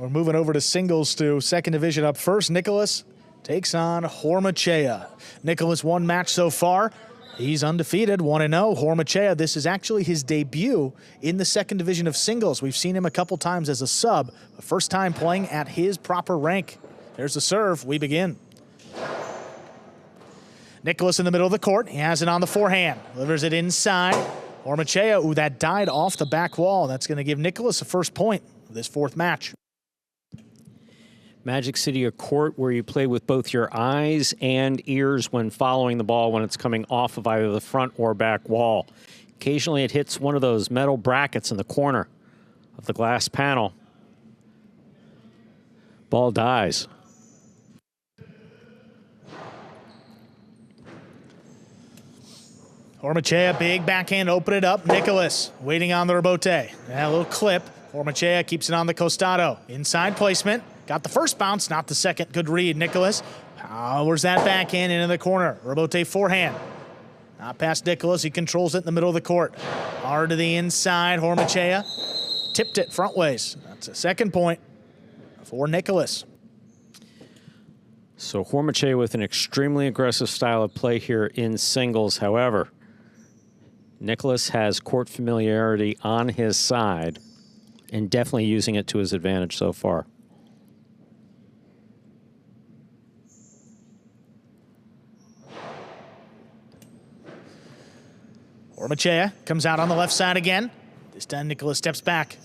We're moving over to singles to second division. Up first, Nicolas takes on Hormaetxea. Nicolas, one match so far. He's undefeated, 1-0. Hormaetxea, this is actually his debut in the second division of singles. We've seen him a couple times as a sub, the first time playing at his proper rank. There's the serve, we begin. Nicolas in the middle of the court, he has it on the forehand, delivers it inside. Hormaetxea, ooh, that died off the back wall. That's gonna give Nicolas a first point of this fourth match. Magic City, a court where you play with both your eyes and ears when following the ball when it's coming off of either the front or back wall. Occasionally it hits one of those metal brackets in the corner of the glass panel. Ball dies. Hormaetxea, big backhand, open it up. Nicolas waiting on the rebote. A little clip. Hormaetxea keeps it on the costado. Inside placement. Got the first bounce, not the second. Good read, Nicolas. Powers that backhand into the corner. Rebote forehand. Not past Nicolas, he controls it in the middle of the court. Hard to the inside, Hormaetxea. Tipped it front ways. That's a second point for Nicolas. So Hormaetxea with an extremely aggressive style of play here in singles. However, Nicolas has court familiarity on his side and definitely using it to his advantage so far. Hormaetxea comes out on the left side again. This time Nicolas steps back.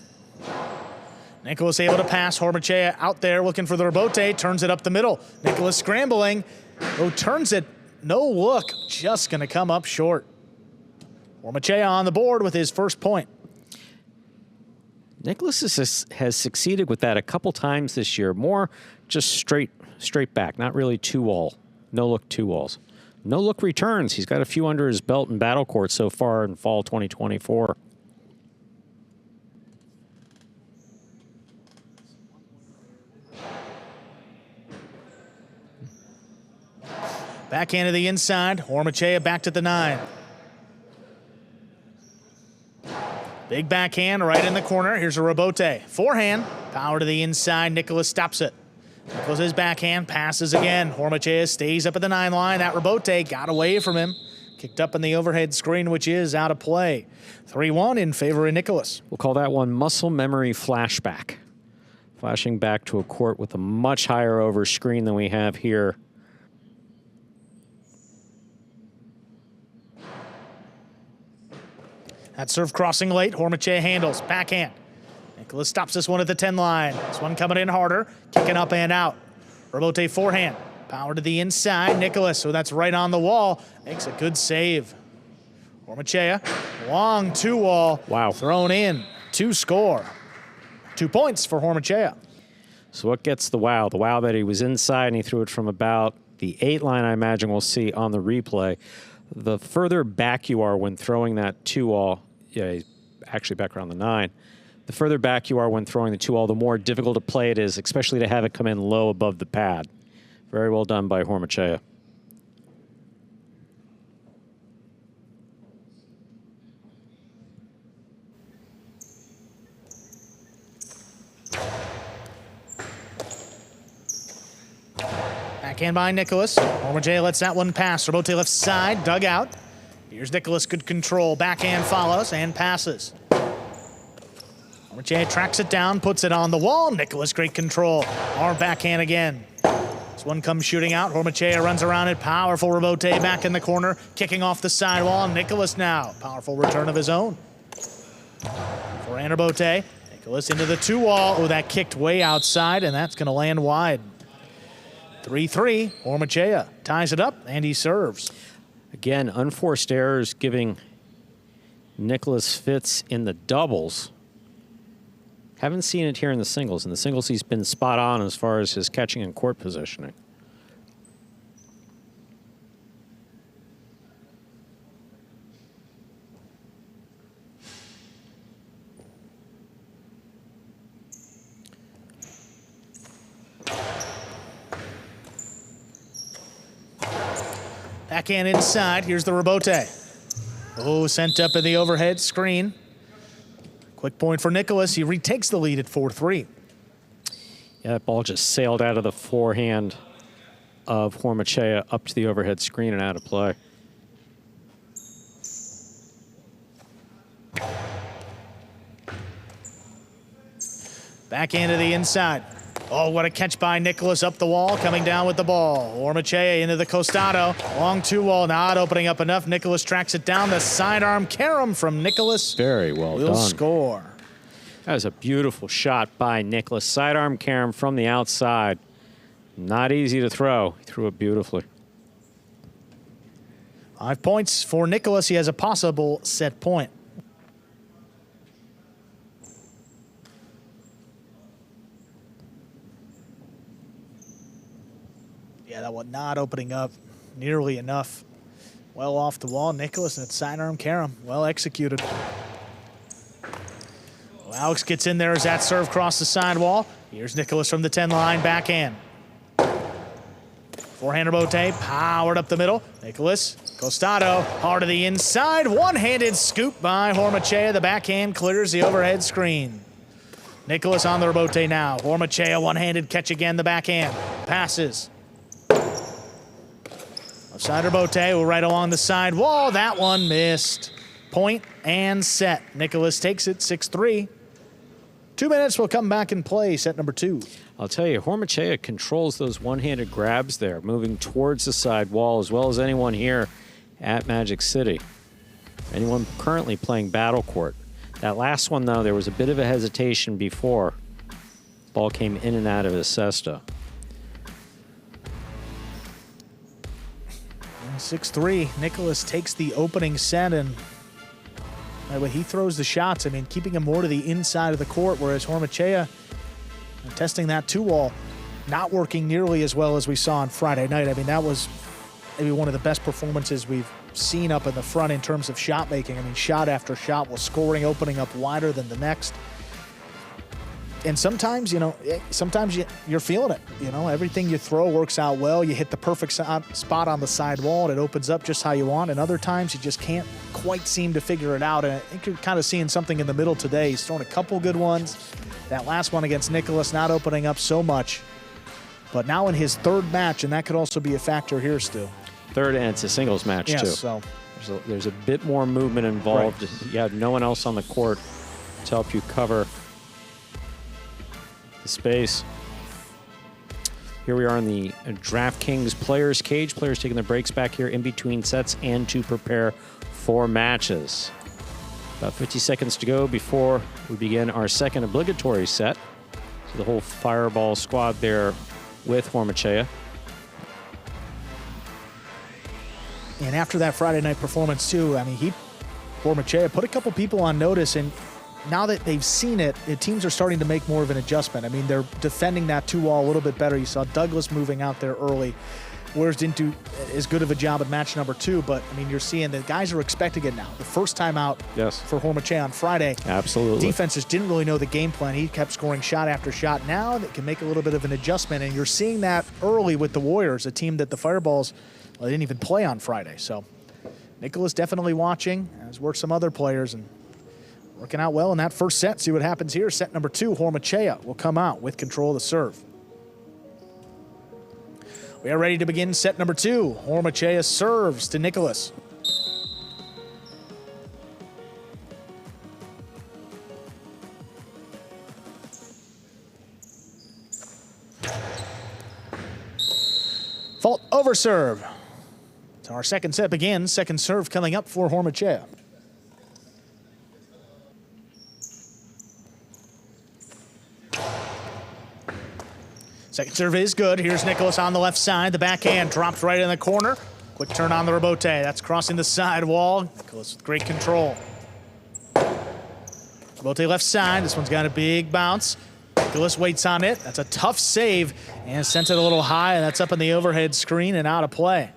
Nicolas able to pass. Hormaetxea out there looking for the rebote. Turns it up the middle. Nicolas scrambling. Oh, turns it. No look. Just going to come up short. Hormaetxea on the board with his first point. Nicolas has succeeded with that a couple times this year. More just straight back. Not really two-wall. No-look two-walls. No-look returns. He's got a few under his belt in battle court so far in fall 2024. Backhand to the inside. Hormaetxea back to the 9. Big backhand right in the corner. Here's a rebote. Forehand. Power to the inside. Nicolas stops it. Nicolas his backhand. Passes again. Hormaetxea stays up at the 9 line. That rebote got away from him. Kicked up in the overhead screen, which is out of play. 3-1 in favor of Nicolas. We'll call that one muscle memory flashback. Flashing back to a court with a much higher over screen than we have here. That serve crossing late. Hormaetxea handles. Backhand. Nicolas stops this one at the 10 line. This one coming in harder. Kicking up and out. Rebote forehand. Power to the inside. Nicolas, so that's right on the wall. Makes a good save. Hormaetxea. Long 2-wall. Wow. Thrown in. 2 score. 2 points for Hormaetxea. So what gets the wow? The wow that he was inside and he threw it from about the 8 line, I imagine we'll see on the replay. The further back you are when throwing that 2-wall, yeah, actually back around the 9, the further back you are when throwing the 2-wall, the more difficult to play it is, especially to have it come in low above the pad. Very well done by Hormaetxea. Backhand by Nicolas. Hormaetxea lets that one pass. Rebote left side, dug out. Here's Nicolas, good control. Backhand follows and passes. Hormaetxea tracks it down, puts it on the wall. Nicolas, great control. Arm backhand again. This one comes shooting out. Hormaetxea runs around it. Powerful rebote back in the corner. Kicking off the sidewall. Nicolas now. Powerful return of his own. For rebote. Nicolas into the 2-wall. Oh, that kicked way outside, and that's going to land wide. 3-3. Hormaetxea ties it up, and he serves. Again, unforced errors giving Nicolas fits in the doubles. Haven't seen it here in the singles. In the singles, he's been spot on as far as his catching and court positioning. Backhand inside. Here's the rebote. Oh, sent up in the overhead screen. Quick point for Nicolas. He retakes the lead at 4-3. Yeah, that ball just sailed out of the forehand of Hormaetxea up to the overhead screen and out of play. Backhand to the inside. Oh, what a catch by Nicolas up the wall, coming down with the ball. Hormaetxea into the costado. Long two-wall, not opening up enough. Nicolas tracks it down. The sidearm carom from Nicolas. Very well will done. Score. That was a beautiful shot by Nicolas. Sidearm carom from the outside. Not easy to throw. He threw it beautifully. 5 points for Nicolas. He has a possible set point. Yeah, that one not opening up nearly enough. Well off the wall, Nicolas, and it's sidearm carom. Well executed. Well, Alex gets in there as that serve crossed the sidewall. Here's Nicolas from the 10 line, backhand. Forehand rebote, powered up the middle. Nicolas, costado, hard to the inside. One-handed scoop by Hormaetxea. The backhand clears the overhead screen. Nicolas on the rebote now. Hormaetxea, one-handed catch again, the backhand. Passes. Side rebote, right along the side wall. That one missed. Point and set. Nicolas takes it 6-3. 2 minutes will come back and play set number 2. I'll tell you, Hormaetxea controls those one-handed grabs there, moving towards the side wall as well as anyone here at Magic City. Anyone currently playing Battle Court. That last one, though, there was a bit of a hesitation before. Ball came in and out of his cesta. 6-3. Nicolas takes the opening set, and when he throws the shots, I mean, keeping him more to the inside of the court, whereas Hormaetxea testing that two-wall, not working nearly as well as we saw on Friday night. I mean, that was maybe one of the best performances we've seen up in the front in terms of shot making. I mean, shot after shot was scoring, opening up wider than the next. And sometimes, you know, you're feeling it. You know, everything you throw works out well. You hit the perfect spot on the side wall, and it opens up just how you want. And other times, you just can't quite seem to figure it out. And I think you're kind of seeing something in the middle today. He's thrown a couple good ones. That last one against Nicolas not opening up so much. But now in his third match, and that could also be a factor here, Stu. Third, and it's a singles match, yes, too. So There's a bit more movement involved. Right. You have no one else on the court to help you cover the space. Here we are in the DraftKings Players Cage. Players taking their breaks back here in between sets and to prepare for matches. About 50 seconds to go before we begin our second obligatory set. So the whole Fireball squad there with Hormaetxea. And after that Friday night performance, too, I mean, Hormaetxea put a couple people on notice, and now that they've seen it, the teams are starting to make more of an adjustment. I mean, they're defending that two-wall a little bit better. You saw Douglas moving out there early. Whereas didn't do as good of a job at match number 2, but, I mean, you're seeing the guys are expecting it now. The first time out for Hormaetxea on Friday. Absolutely. Defenses didn't really know the game plan. He kept scoring shot after shot. Now they can make a little bit of an adjustment, and you're seeing that early with the Warriors, a team that the Fireballs didn't even play on Friday. So Nicolas definitely watching, as were some other players, and working out well in that first set. See what happens here. Set number 2, Hormaetxea will come out with control of the serve. We are ready to begin set number 2. Hormaetxea serves to Nicolas. Fault over serve. So our second set begins. Second serve coming up for Hormaetxea. Second serve is good. Here's Nicolas on the left side. The backhand drops right in the corner. Quick turn on the rebote. That's crossing the side wall. Nicolas with great control. Rebote left side. This one's got a big bounce. Nicolas waits on it. That's a tough save and sent it a little high. That's up in the overhead screen and out of play.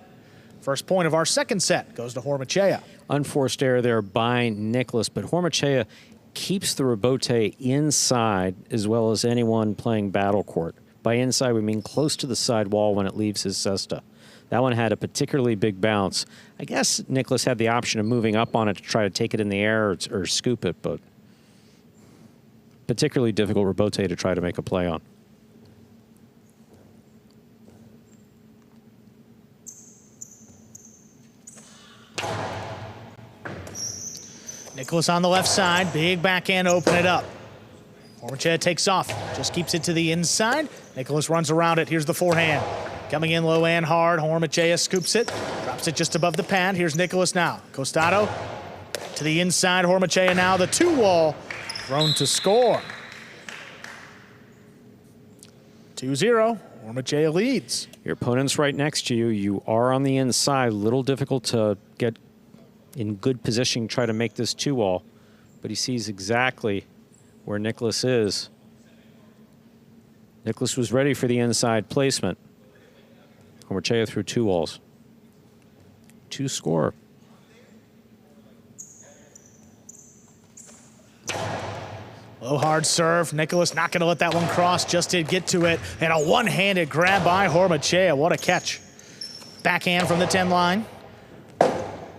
First point of our second set goes to Hormaetxea. Unforced error there by Nicolas, but Hormaetxea keeps the rebote inside as well as anyone playing Battle Court. By inside, we mean close to the side wall when it leaves his cesta. That one had a particularly big bounce. I guess Nicolas had the option of moving up on it to try to take it in the air or scoop it, but particularly difficult rebote to try to make a play on. Nicolas on the left side, big backhand, open it up. Hormaetxea takes off, just keeps it to the inside. Nicolas runs around it, here's the forehand. Coming in low and hard, Hormaetxea scoops it, drops it just above the pad. Here's Nicolas now. Costado to the inside, Hormaetxea now, the 2-wall, thrown to score. 2-0, Hormaetxea leads. Your opponent's right next to you. You are on the inside. A little difficult to get in good position, try to make this 2-wall. But he sees exactly where Nicolas is. Nicolas was ready for the inside placement. Hormaetxea threw 2 walls. 2 score. Low hard serve. Nicolas not going to let that one cross. Just did get to it. And a one-handed grab by Hormaetxea. What a catch. Backhand from the 10 line.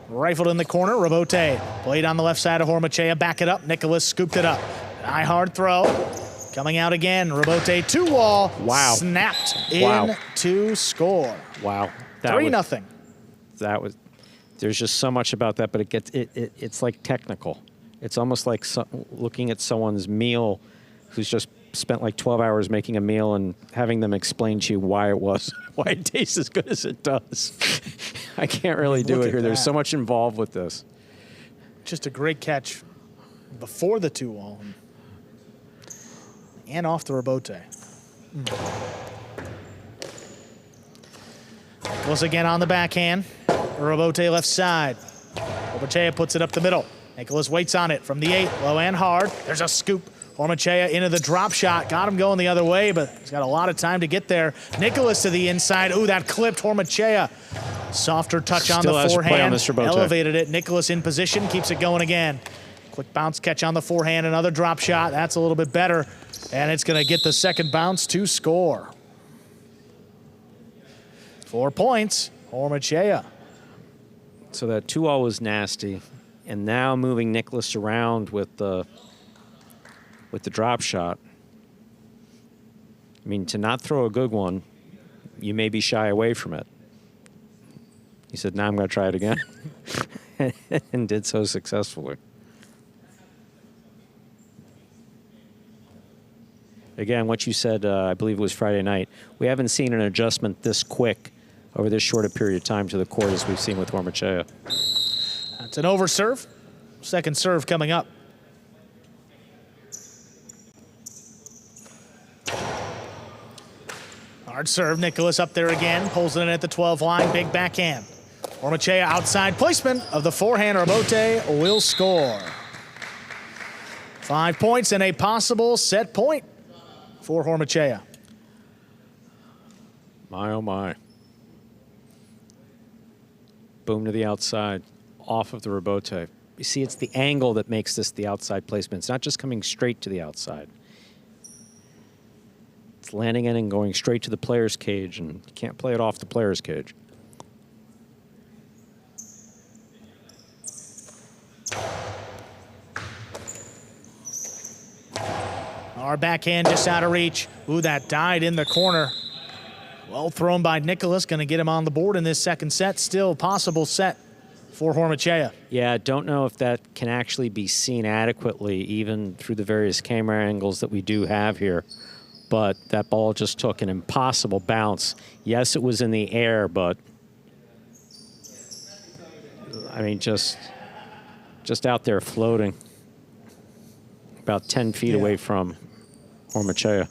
Rifled in the corner. Rebote played on the left side of Hormaetxea. Back it up. Nicolas scooped it up. An eye hard throw. Coming out again. Rebote 2-wall. Wow. Snapped in to score. Wow. 3-0. That was. There's just so much about that, but it's like technical. It's almost like looking at someone's meal who's just spent like 12 hours making a meal and having them explain to you why it tastes as good as it does. I can't really do it here. There's so much involved with this. Just a great catch before the 2-wall and off the rebote. Nicolas again on the backhand. Rebote left side. Hormaetxea puts it up the middle. Nicolas waits on it from the 8, low and hard. There's a scoop. Hormaetxea into the drop shot. Got him going the other way, but he's got a lot of time to get there. Nicolas to the inside. Ooh, that clipped Hormaetxea. Softer touch on the forehand. Elevated it. Nicolas in position, keeps it going again. Quick bounce catch on the forehand. Another drop shot. That's a little bit better. And it's going to get the second bounce to score. 4 points, Hormaetxea. So that 2-all was nasty. And now moving Nicolas around with the drop shot. I mean, to not throw a good one, you maybe shy away from it. He said, now I'm going to try it again. And did so successfully. Again, what you said, I believe it was Friday night, we haven't seen an adjustment this quick over this short a period of time to the court as we've seen with Hormaetxea. That's an over serve. Second serve coming up. Hard serve. Nicolas up there again. Pulls it in at the 12 line. Big backhand. Hormaetxea outside placement of the forehand. Rebote will score. 5 points and a possible set point for Hormaetxea. My, oh my. Boom to the outside. Off of the rebote. You see, it's the angle that makes this the outside placement. It's not just coming straight to the outside. It's landing in and going straight to the player's cage, and you can't play it off the player's cage. Our backhand just out of reach. Ooh, that died in the corner. Well thrown by Nicolas. Going to get him on the board in this second set. Still possible set for Hormaetxea. Yeah, I don't know if that can actually be seen adequately, even through the various camera angles that we do have here. But that ball just took an impossible bounce. Yes, it was in the air, but I mean, just out there floating, about 10 feet away from Hormaetxea.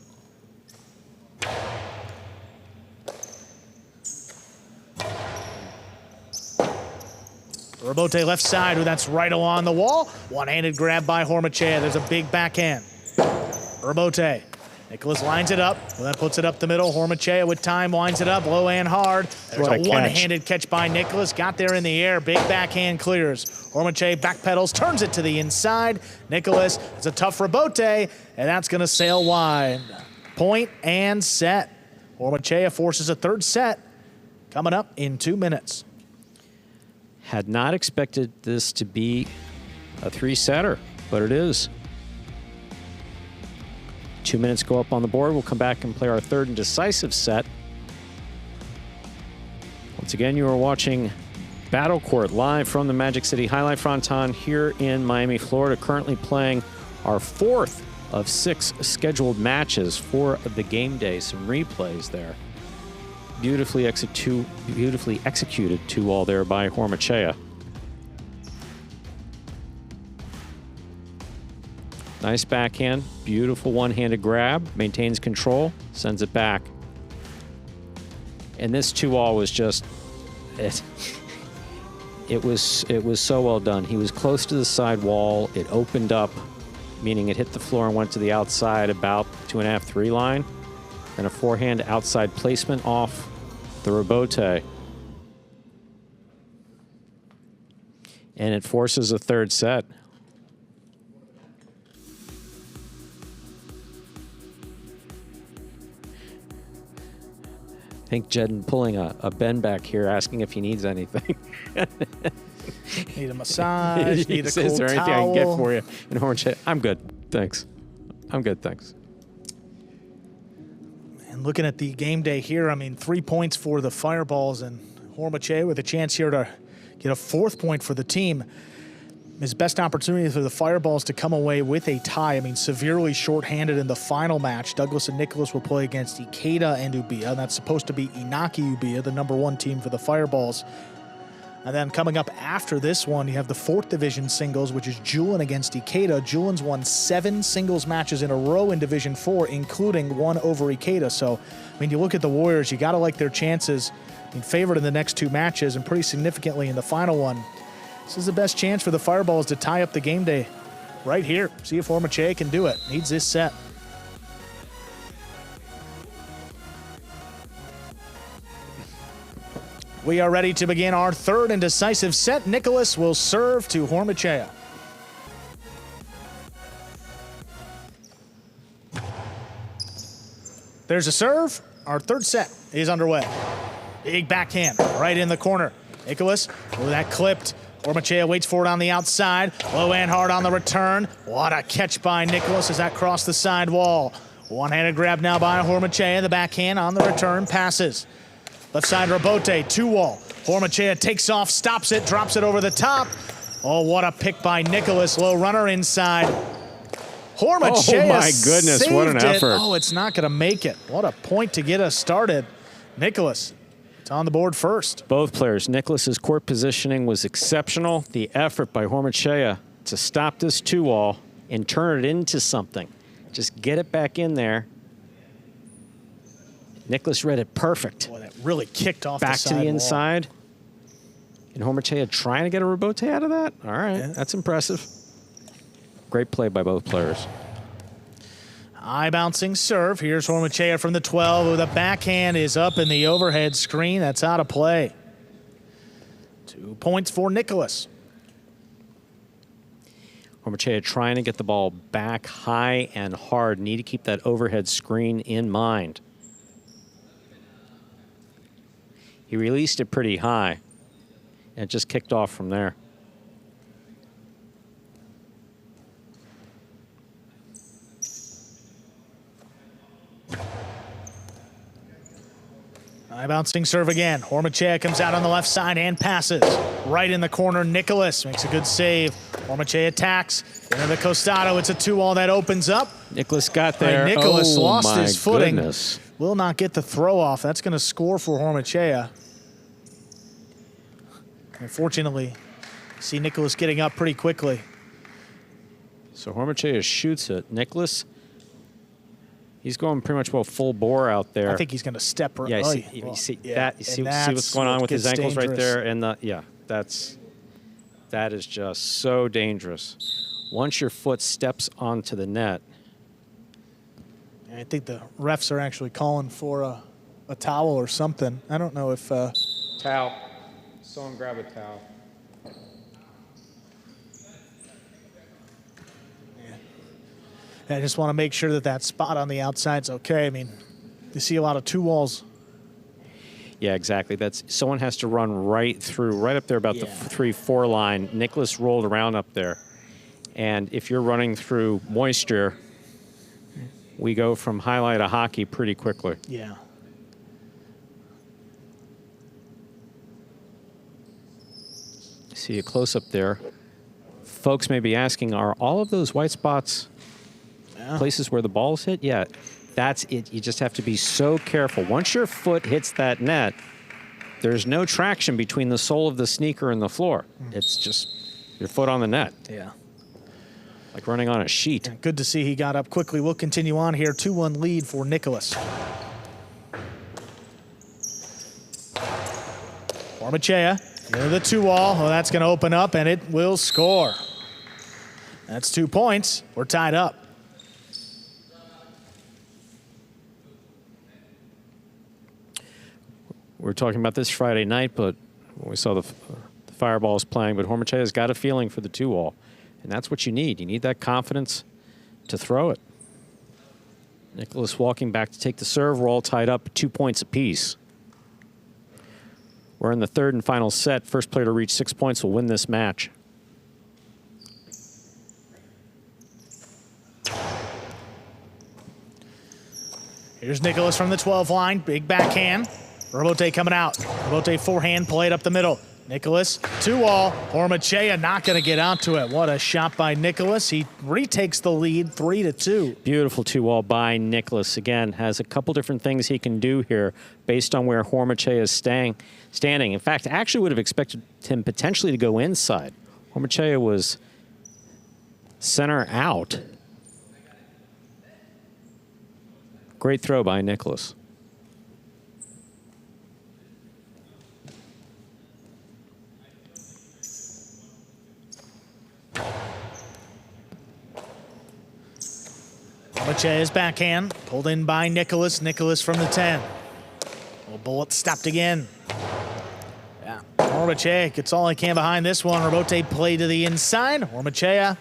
Rebote left side. Ooh, that's right along the wall. One-handed grab by Hormaetxea. There's a big backhand. Rebote. Nicolas lines it up, and then puts it up the middle. Hormaetxea with time winds it up, low and hard. There's a one-handed catch by Nicolas. Got there in the air. Big backhand clears. Hormaetxea backpedals, turns it to the inside. Nicolas, it's a tough rebote, and that's going to sail wide. Point and set. Hormaetxea forces a third set coming up in 2 minutes. Had not expected this to be a 3-setter, but it is. 2 minutes go up on the board. We'll come back and play our third and decisive set. Once again, you are watching Battle Court live from the Magic City Jai-Alai Fronton here in Miami, Florida. Currently playing our 4th of 6 scheduled matches for the game day. Some replays there. Beautifully executed 2-all there by Hormaetxea. Nice backhand, beautiful one-handed grab, maintains control, sends it back. And this 2-all was just it. It was so well done. He was close to the side wall. It opened up, meaning it hit the floor and went to the outside about 2.5, 3 line. Then a forehand outside placement off the rebote. And it forces a 3rd set. I think Jed pulling a Ben back here, asking if he needs anything. Need a massage, need a cool Is there anything towel. I can get for you? And Hormaetxea, I'm good, thanks. I'm good, thanks. And looking at the game day here, I mean, 3 points for the Fireballs, and Hormaetxea with a chance here to get a 4th point for the team. His best opportunity for the Fireballs to come away with a tie. I mean, severely shorthanded in the final match. Douglas and Nicolas will play against Ikeda and Ubia. That's supposed to be Inaki Ubia, the #1 team for the Fireballs. And then coming up after this one, you have the 4th Division singles, which is Julin against Ikeda. Julin's won 7 singles matches in a row in Division 4, including one over Ikeda. So, I mean, you look at the Warriors, you got to like their chances. I mean, favored in the next 2 matches and pretty significantly in the final one. This is the best chance for the Fireballs to tie up the game day right here. See if Hormaetxea can do it. Needs this set. We are ready to begin our 3rd and decisive set. Nicolas will serve to Hormaetxea. There's a serve. Our 3rd set is underway. Big backhand right in the corner. Nicolas, with that clipped. Hormaetxea waits for it on the outside. Low and hard on the return. What a catch by Nicolas as that crossed the side wall. One-handed grab now by Hormaetxea. The backhand on the return passes. Left side rebote, 2-wall. Hormaetxea takes off, stops it, drops it over the top. Oh, what a pick by Nicolas. Low runner inside. Hormaetxea Oh my goodness, what an effort. Oh, it's not going to make it. What a point to get us started. Nicolas, it's on the board first. Both players. Nicolas's court positioning was exceptional. The effort by Hormaetxea to stop this 2-wall and turn it into something. Just get it back in there. Nicolas read it perfect. Boy, that really kicked off back the side to the wall. inside. And Hormaetxea trying to get a rebote out of that? All right, that's impressive. Great play by both players. High bouncing serve. Here's Hormaetxea from the 12 with a backhand is up in the overhead screen. That's out of play. 2 points for Nicolas. Hormaetxea trying to get the ball back high and hard. Need to keep that overhead screen in mind. He released it pretty high, and it just kicked off from there. High bouncing serve again. Hormaetxea comes out on the left side and passes. Right in the corner, Nicolas makes a good save. Hormaetxea attacks. Into the costado. It's a 2-all that opens up. Nicolas got there. Nicolas oh, lost my his footing. Goodness. Will not get the throw off. That's going to score for Hormaetxea. Unfortunately, see Nicolas getting up pretty quickly. So Hormaetxea shoots it. Nicolas, he's going pretty much full bore out there. I think he's going to step. Yeah, you see that. You see what's going on with his ankles right there, and that is just so dangerous. Once your foot steps onto the net. I think the refs are actually calling for a towel or something. I don't know if towel. Someone grab a towel. I just want to make sure that that spot on the outside's okay. I mean, you see a lot of 2-walls. Yeah, exactly. That's someone has to run right up there about the 3-4 line. Nicolas rolled around up there. And if you're running through moisture, we go from highlight to hockey pretty quickly. Yeah. See a close-up there. Folks may be asking, are all of those white spots places where the balls hit? Yeah, that's it. You just have to be so careful. Once your foot hits that net, there's no traction between the sole of the sneaker and the floor. It's just your foot on the net. Yeah. Like running on a sheet. Yeah, good to see he got up quickly. We'll continue on here. 2-1 lead for Nicolas. Hormaetxea into the 2-wall. Oh, that's going to open up, and it will score. That's 2 points. We're tied up. We were talking about this Friday night, but when we saw the Fireballs playing, but Hormaetxea's got a feeling for the 2-wall, and that's what you need. You need that confidence to throw it. Nicolas walking back to take the serve. We're all tied up, 2 points apiece. We're in the third and final set. First player to reach 6 points will win this match. Here's Nicolas from the 12 line. Big backhand. Hormaetxea coming out. Hormaetxea forehand played up the middle. Nicolas, 2-wall. Hormaetxea not going to get out to it. What a shot by Nicolas. He retakes the lead 3-2. Beautiful 2-wall by Nicolas. Again, has a couple different things he can do here based on where Hormaetxea is standing. In fact, I actually would have expected him potentially to go inside. Hormaetxea was center out. Great throw by Nicolas. Hormaetxea's backhand pulled in by Nicolas. Nicolas from the 10. Little bullet stopped again. Yeah, Hormaetxea gets all he can behind this one. Hormaetxea play to the inside. Hormaetxea,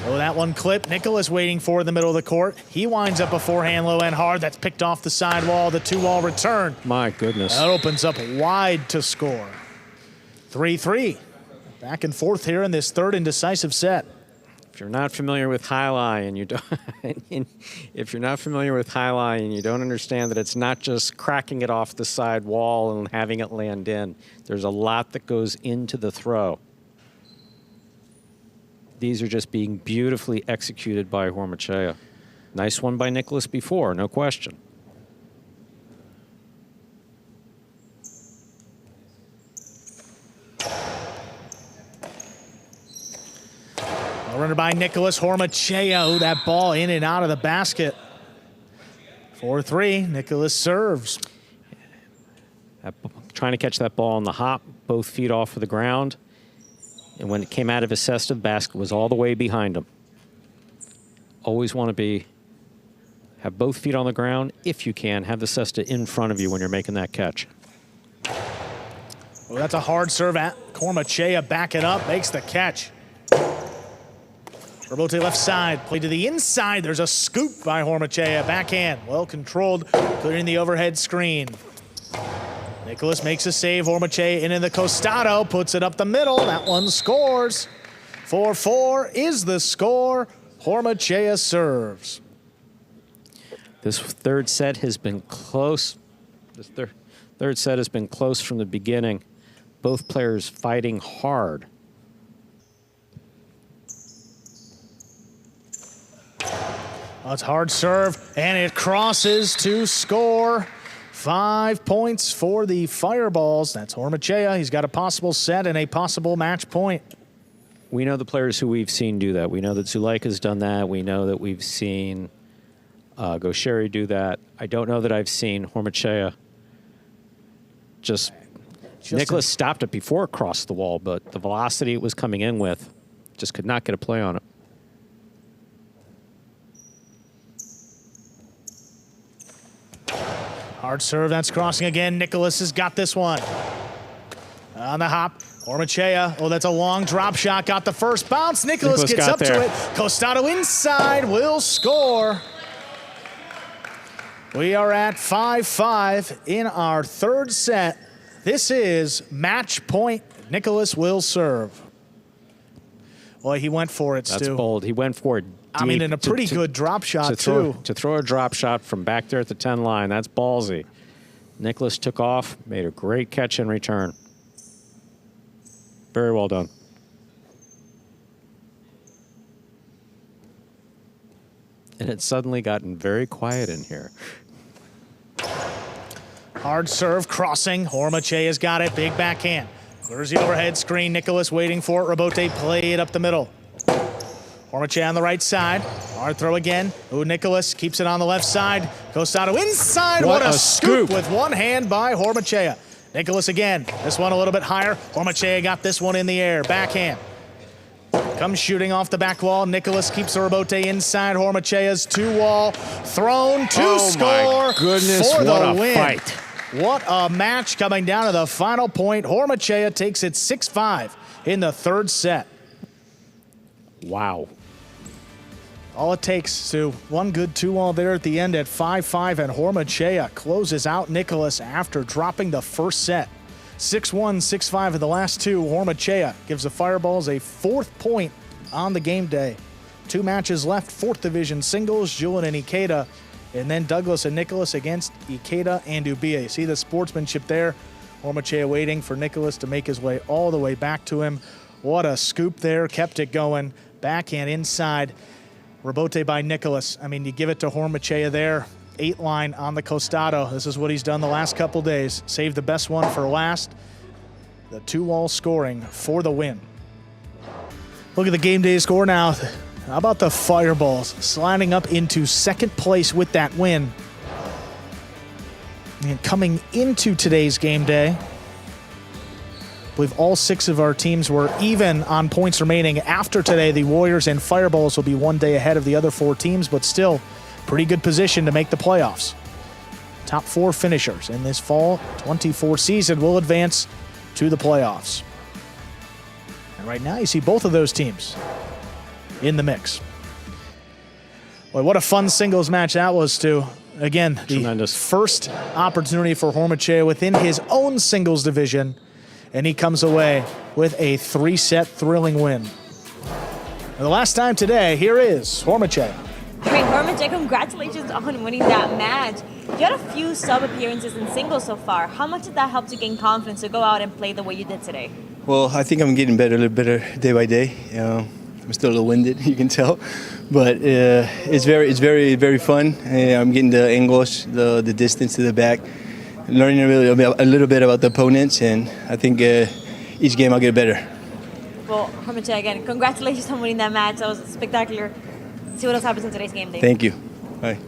oh, that one clipped. Nicolas waiting for it in the middle of the court. He winds up a forehand low and hard. That's picked off the sidewall. The 2-wall return. My goodness. That opens up wide to score. 3-3. Back and forth here in this third and decisive set. If you're not familiar with Jai-Alai and you don't, if you're not familiar with Jai-Alai and you don't understand that it's not just cracking it off the side wall and having it land in, there's a lot that goes into the throw. These are just being beautifully executed by Hormaetxea. Nice one by Nicolas before, no question. Runner by Nicolas. Hormaetxea. Oh, that ball in and out of the basket. 4-3. Nicolas serves. Trying to catch that ball on the hop, both feet off of the ground. And when it came out of his cesta, the basket was all the way behind him. Always want to have both feet on the ground. If you can, have the cesta in front of you when you're making that catch. Well, that's a hard serve at Hormaetxea. Back it up, makes the catch. Hormaetxea left side, play to the inside. There's a scoop by Hormaetxea. Backhand, well controlled, clearing the overhead screen. Nicolas makes a save. Hormaetxea into the costado, puts it up the middle. That one scores. 4-4 is the score. Hormaetxea serves. This third set has been close. This third set has been close from the beginning. Both players fighting hard. Oh, it's hard serve, and it crosses to score. 5 points for the Fireballs. That's Hormaetxea. He's got a possible set and a possible match point. We know the players who we've seen do that. We know that Zuleika's done that. We know that we've seen Gosheri do that. I don't know that I've seen Hormaetxea just Nicolas stopped it before it crossed the wall, but the velocity it was coming in with just could not get a play on it. Hard serve, that's crossing again. Nicolas has got this one. On the hop, Hormaetxea. Oh, that's a long drop shot. Got the first bounce. Nicolas gets up to it. Costado inside will score. We are at 5-5 in our third set. This is match point. Nicolas will serve. Boy, he went for it, Stu. That's bold. He went for it deep. I mean, in a pretty good drop shot, too. To throw a drop shot from back there at the 10 line, that's ballsy. Nicolas took off, made a great catch in return. Very well done. And it's suddenly gotten very quiet in here. Hard serve, crossing. Hormaetxea's got it. Big backhand. Clears the overhead screen. Nicolas waiting for it. Rebote play it up the middle. Hormaetxea on the right side. Hard throw again. Ooh, Nicolas keeps it on the left side. Costado inside. What a scoop with one hand by Hormaetxea. Nicolas again. This one a little bit higher. Hormaetxea got this one in the air. Backhand. Comes shooting off the back wall. Nicolas keeps the rebote inside Hormaetxea's two-wall. Thrown to score my goodness, for what the a win. fight. What a match coming down to the final point. Hormaetxea takes it 6-5 in the third set. Wow. All it takes to one good two-all there at the end at 5-5, and Hormaetxea closes out Nicolas after dropping the first set. 6-1, 6-5 in the last two. Hormaetxea gives the Fireballs a 4th point on the game day. 2 matches left, 4th division singles, Julian and Ikeda, and then Douglas and Nicolas against Ikeda and Ubie. See the sportsmanship there. Hormaetxea waiting for Nicolas to make his way all the way back to him. What a scoop there, kept it going. Backhand inside. Rebote by Nicolas. I mean, you give it to Hormaetxea there. 8 line on the Costado. This is what he's done the last couple days. Saved the best one for last. The 2-wall scoring for the win. Look at the game day score now. How about the Fireballs sliding up into 2nd place with that win? And coming into today's game day, I believe all 6 of our teams were even on points remaining. After today, the Warriors and Fireballs will be 1 day ahead of the other 4 teams, but still pretty good position to make the playoffs. Top 4 finishers in this fall 24 season will advance to the playoffs. And right now you see both of those teams in the mix. Boy, what a fun singles match that was, too. Again, the Tremendous. first opportunity for Hormaetxea within his own singles division, and he comes away with a 3-set thrilling win. And the last time today, here is Hormaetxea. Great, Hormaetxea, congratulations on winning that match. You had a few sub-appearances in singles so far. How much did that help to gain confidence to go out and play the way you did today? Well, I think I'm getting better, a little better day by day. I'm still a little winded, you can tell, but it's very fun. I'm getting the angles, the distance to the back, learning a little bit about the opponents, and I think each game I'll get better. Well, Hormaetxea, again, congratulations on winning that match. That was spectacular. See what else happens in today's game day. Thank you. Bye.